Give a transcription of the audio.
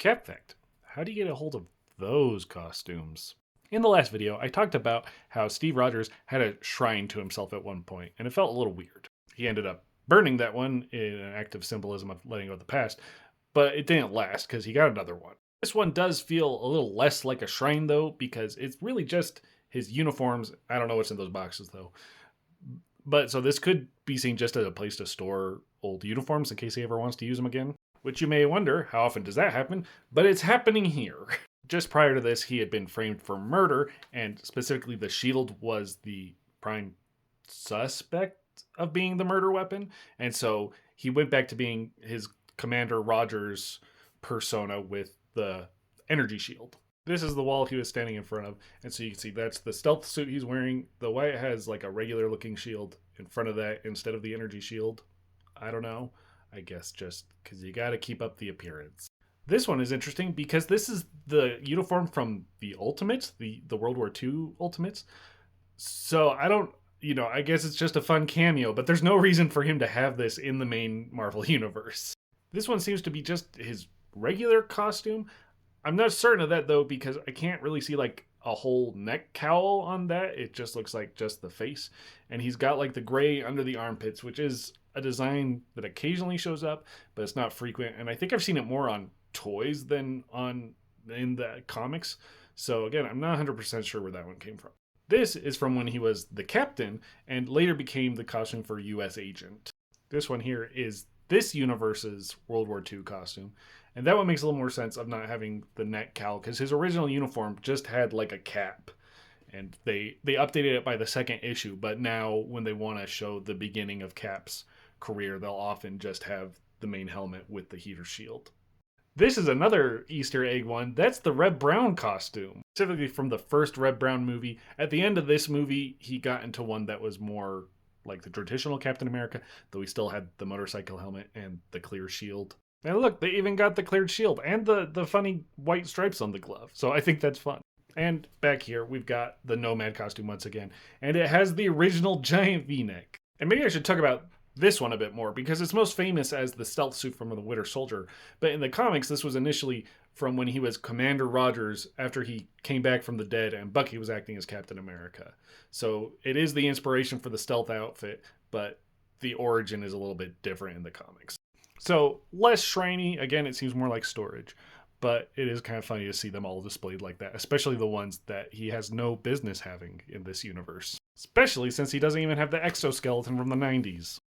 Cap fact: how do you get a hold of those costumes? In the last video, I talked about how Steve Rogers had a shrine to himself at one point, and it felt a little weird. He ended up burning that one in an act of symbolism of letting go of the past, but it didn't last because he got another one. This one does feel a little less like a shrine, though, because it's really just his uniforms. I don't know what's in those boxes, though. But so this could be seen just as a place to store old uniforms in case he ever wants to use them again. Which you may wonder, how often does that happen? But it's happening here. Just prior to this, he had been framed for murder, and specifically the shield was the prime suspect of being the murder weapon. And so he went back to being his Commander Rogers persona with the energy shield. This is the wall he was standing in front of. And so you can see that's the stealth suit he's wearing. The white has like a regular looking shield in front of that instead of the energy shield. I don't know. I guess just because you got to keep up the appearance. This one is interesting because this is the uniform from the Ultimates, the World War II Ultimates. So I don't, I guess it's just a fun cameo, but there's no reason for him to have this in the main Marvel universe. This one seems to be just his regular costume. I'm not certain of that though, because I can't really see like a whole neck cowl on that. It just looks like just the face. And he's got like the gray under the armpits, which is a design that occasionally shows up, but it's not frequent. And I think I've seen it more on toys than in the comics. So again, I'm not 100% sure where that one came from. This is from when he was the captain and later became the costume for US agent. This one here is this universe's World War II costume. And that one makes a little more sense of not having the neck cowl because his original uniform just had like a cap. And they updated it by the second issue, but now when they want to show the beginning of Cap's career, they'll often just have the main helmet with the heater shield. This is another Easter egg one. That's the Red Brown costume, specifically from the first Red Brown movie. At the end of this movie, he got into one that was more like the traditional Captain America, though he still had the motorcycle helmet and the clear shield. And look, they even got the cleared shield and the funny white stripes on the glove. So I think that's fun. And back here, we've got the Nomad costume once again. And it has the original giant V-neck. And maybe I should talk about this one a bit more because it's most famous as the stealth suit from the Winter Soldier. But in the comics, this was initially from when he was Commander Rogers after he came back from the dead and Bucky was acting as Captain America. So it is the inspiration for the stealth outfit, but the origin is a little bit different in the comics. So less shriny. Again, it seems more like storage. But it is kind of funny to see them all displayed like that, especially the ones that he has no business having in this universe. Especially since he doesn't even have the exoskeleton from the 90s.